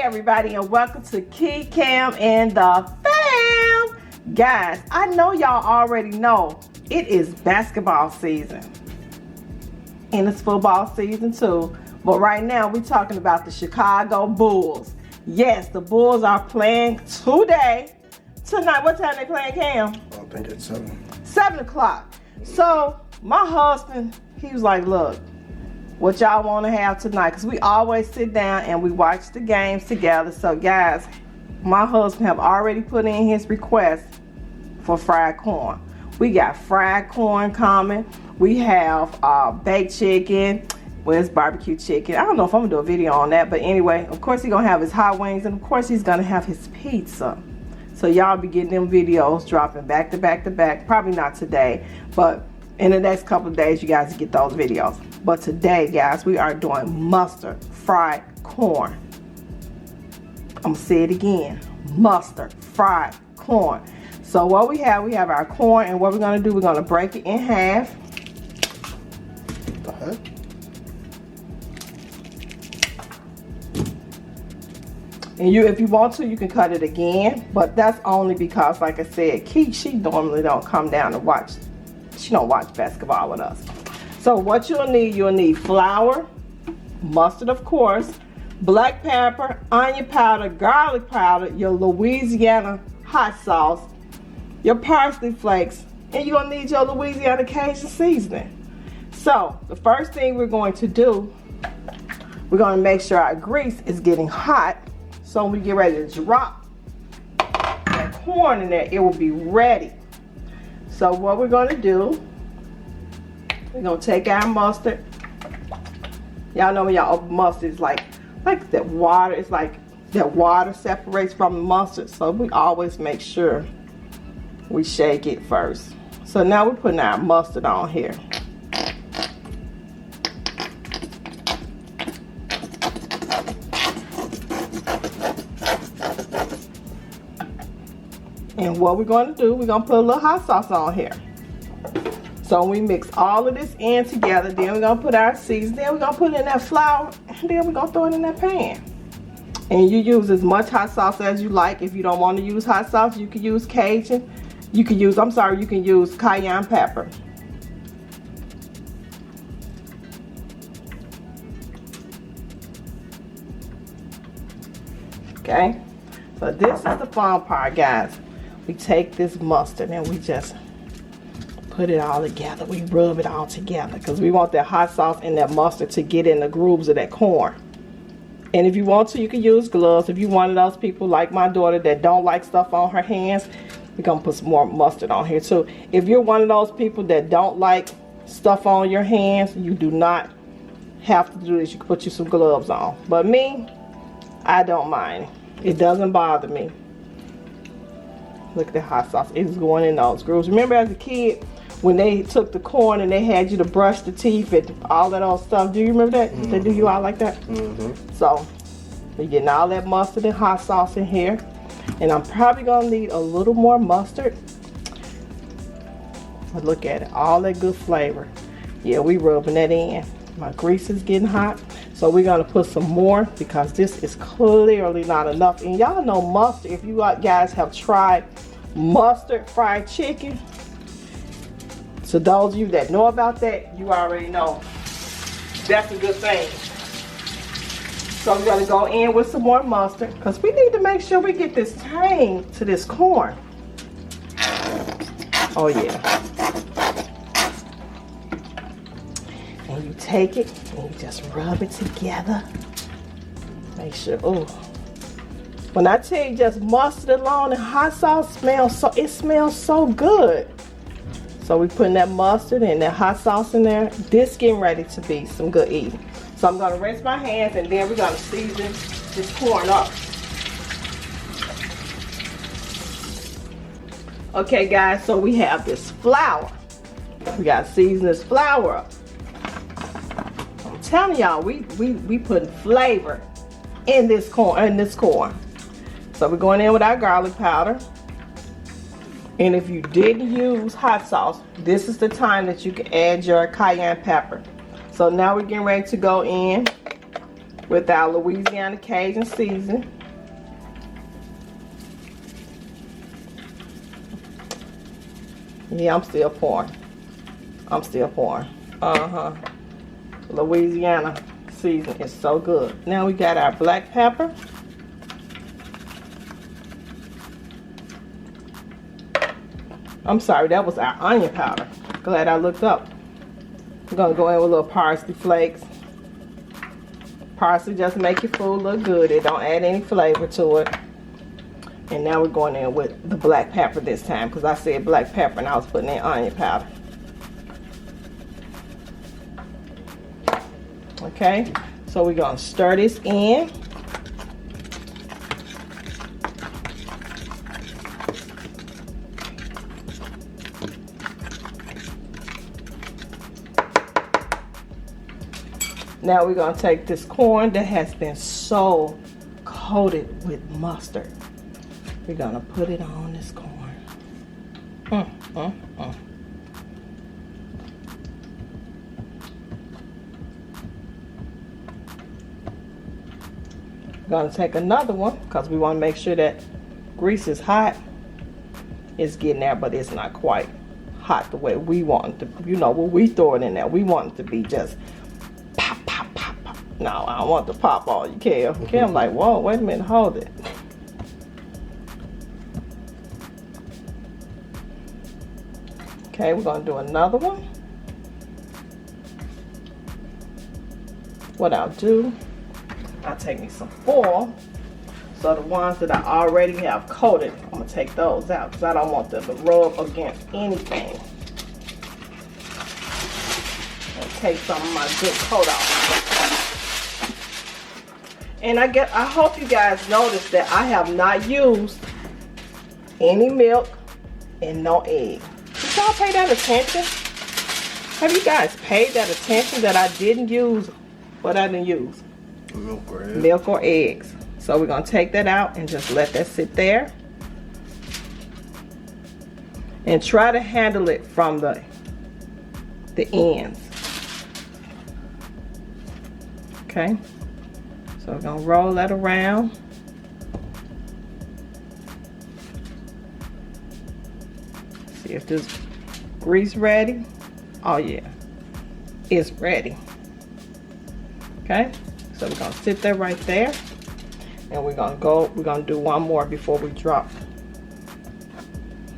everybody, and welcome to Cam and the fam. Guys, I know y'all already know it is basketball season and it's football season too, but right now we're talking about the Chicago Bulls. Yes, the Bulls are playing tonight. What time they playing, Cam? I think it's 7 o'clock. So my husband, he was like, look, what y'all want to have tonight? Because we always sit down and we watch the games together. So guys, my husband have already put in his request for fried corn. We got fried corn coming. We have baked chicken. Well, it's barbecue chicken. I don't know if I'm gonna do a video on that, but anyway, of course he's gonna have his hot wings, and of course he's gonna have his pizza. So y'all be getting them videos dropping back to back to back. Probably not today, but in the next couple of days you guys get those videos. But today, guys, we are doing mustard fried corn. I'm gonna say it again, mustard fried corn. So what we have our corn, and what we're gonna do, we're gonna break it in half. the heck? And if you want to, you can cut it again, but that's only because, like I said, Key, she normally don't come down to watch. She don't watch basketball with us. So what you'll need flour, mustard of course, black pepper, onion powder, garlic powder, your Louisiana hot sauce, your parsley flakes, and you're gonna need your Louisiana Cajun seasoning. So the first thing we're going to do, we're gonna make sure our grease is getting hot. So when we get ready to drop that corn in there, it will be ready. So what we're gonna do, we're gonna take our mustard. Y'all know when y'all open mustard, it's like that water. It's like that water separates from the mustard. So we always make sure we shake it first. So now we're putting our mustard on here. And what we're going to do, we're going to put a little hot sauce on here. So we mix all of this in together. Then we're going to put our seasoning. Then we're going to put it in that flour. And then we're going to throw it in that pan. And you use as much hot sauce as you like. If you don't want to use hot sauce, you can use Cajun. You can use cayenne pepper. Okay. So this is the fun part, guys. We take this mustard and we just put it all together. We rub it all together because we want that hot sauce and that mustard to get in the grooves of that corn. And if you want to, you can use gloves. If you're one of those people like my daughter that don't like stuff on her hands, we're going to put some more mustard on here too. If you're one of those people that don't like stuff on your hands, you do not have to do this. You can put you some gloves on. But me, I don't mind. It doesn't bother me. Look at the hot sauce. It's going in those grooves. Remember as a kid when they took the corn and they had you to brush the teeth and all that old stuff? Do you remember that? Mm-hmm. They do you all like that? Mm-hmm. So we're getting all that mustard and hot sauce in here. And I'm probably going to need a little more mustard. But look at it. All that good flavor. Yeah, we rubbing that in. My grease is getting hot. So we're going to put some more because this is clearly not enough. And y'all know mustard, if you guys have tried mustard fried chicken, so those of you that know about that, you already know that's a good thing. So we're going to go in with some more mustard because we need to make sure we get this tang to this corn. Oh yeah. And you take it and you just rub it together. Make sure, oh. When I tell you just mustard alone and hot sauce it smells so good. So we putting that mustard and that hot sauce in there. This getting ready to be some good eating. So I'm gonna rinse my hands and then we're gonna season this corn up. Okay guys, so we have this flour. We gotta season this flour up. I'm telling y'all, we putting flavor in this corn. So we're going in with our garlic powder. And if you didn't use hot sauce, this is the time that you can add your cayenne pepper. So now we're getting ready to go in with our Louisiana Cajun seasoning. Yeah, I'm still pouring. I'm still pouring. Louisiana season is so good. Now we got our black pepper. I'm sorry, that was our onion powder. Glad I looked up. We're gonna go in with a little parsley flakes. Parsley just make your food look good. It don't add any flavor to it. And now we're going in with the black pepper this time, because I said black pepper and I was putting in onion powder. Okay, so we're gonna stir this in. Now we're gonna take this corn that has been so coated with mustard. We're gonna put it on this corn. We're gonna take another one because we want to make sure that grease is hot. It's getting there, but it's not quite hot the way we want it to. You know, when we throw it in there, we want it to be just pop, pop, pop, pop. No, I don't want to pop all you can. Okay, I'm like, whoa, wait a minute, hold it. Okay, we're gonna do another one. What I'll do, I'll take me some foil. So the ones that I already have coated, I'm gonna take those out because I don't want them to rub against anything. And take some of my good coat off. And I hope you guys noticed that I have not used any milk and no egg. Did y'all pay that attention? Have you guys paid that attention that I didn't use what I didn't use? Milk or eggs. Milk or eggs. So we're gonna take that out and just let that sit there. And try to handle it from the ends. Okay. So we're gonna roll that around. See if this grease ready. Oh yeah, it's ready. Okay, so we're gonna sit there right there, and we're gonna do one more before we drop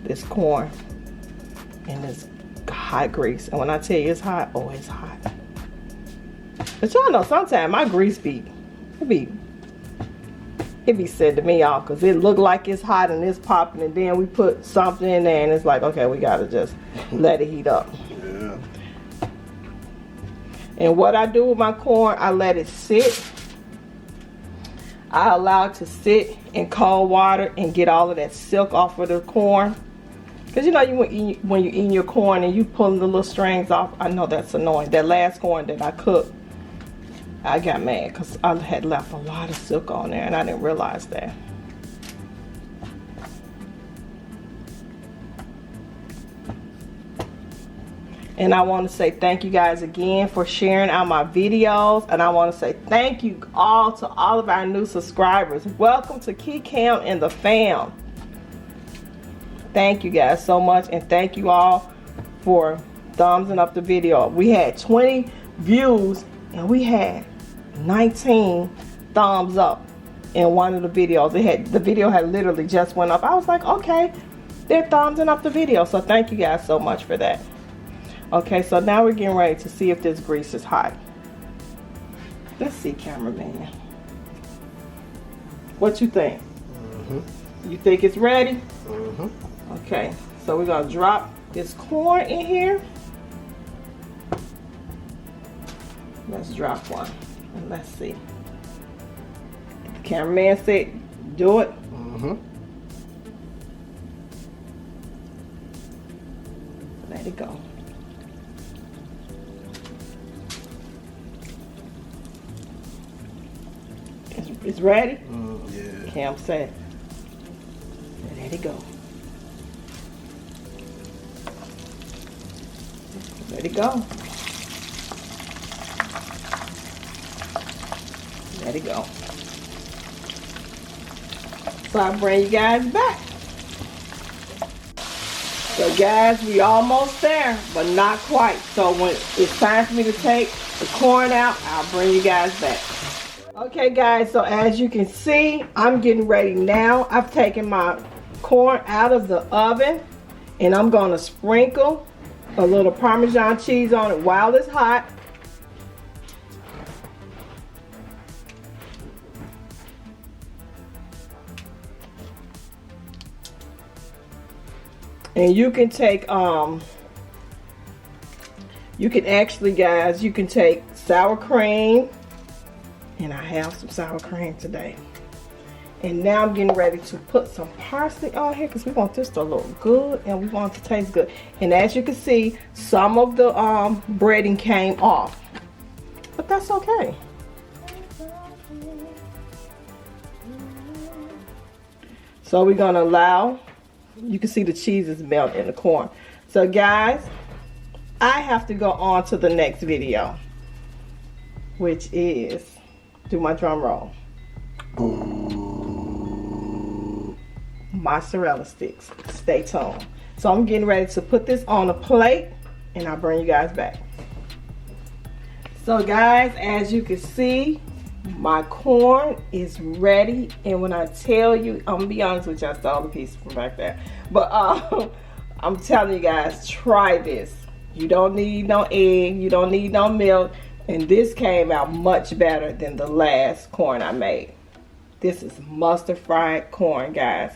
this corn in this hot grease. And when I tell you it's hot, oh, it's hot. But y'all know sometimes my grease it be said to me, y'all, because it look like it's hot and it's popping, and then we put something in there and it's like, okay, we gotta just let it heat up. Yeah. And what I do with my corn, I let it sit. I allow it to sit in cold water and get all of that silk off of the corn. Because you know, when you're eating your corn and you pulling the little strings off, I know that's annoying. That last corn that I cooked, I got mad because I had left a lot of silk on there and I didn't realize that. And I want to say thank you guys again for sharing out my videos. And I want to say thank you all to all of our new subscribers. Welcome to KEE'S and the fam. Thank you guys so much. And thank you all for thumbsing up the video. We had 20 views and we had 19 thumbs up in one of the videos. The video had literally just went up. I was like, okay, they're thumbsing up the video. So thank you guys so much for that. Okay, so now we're getting ready to see if this grease is hot. Let's see, cameraman. What you think? You think it's ready? Okay, so we're gonna drop this corn in here. Let's drop one and let's see. The cameraman said, do it. Let it go. It's ready? Yeah. Cam said, let it go. Let it go. Let it go. So I'll bring you guys back. So guys, we almost there, but not quite. So when it's time for me to take the corn out, I'll bring you guys back. Okay guys, so as you can see, I'm getting ready now. I've taken my corn out of the oven and I'm gonna sprinkle a little Parmesan cheese on it while it's hot. And you can take, you can actually, guys, you can take sour cream. And I have some sour cream today. And now I'm getting ready to put some parsley on here because we want this to look good and we want it to taste good. And as you can see, some of the breading came off. But that's okay. So we're gonna allow, you can see the cheese is melted in the corn. So guys, I have to go on to the next video, which is, do my drum roll, mozzarella sticks. Stay tuned. So I'm getting ready to put this on a plate and I'll bring you guys back. So guys, as you can see, my corn is ready, and when I tell you, I'm gonna be honest with you, I saw the piece from back there, but I'm telling you guys, try this. You don't need no egg, you don't need no milk, and this came out much better than the last corn I made. This is mustard fried corn, guys.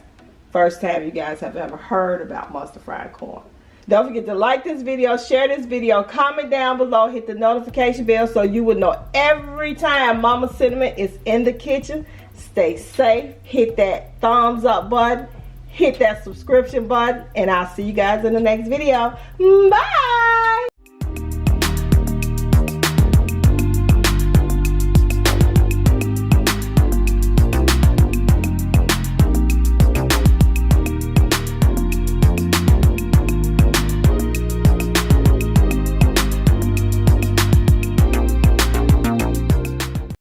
First time you guys have ever heard about mustard fried corn. Don't forget to like this video, share this video, comment down below, hit the notification bell so you will know every time Mama Cinnamon is in the kitchen. Stay safe, hit that thumbs up button, hit that subscription button, and I'll see you guys in the next video. Bye!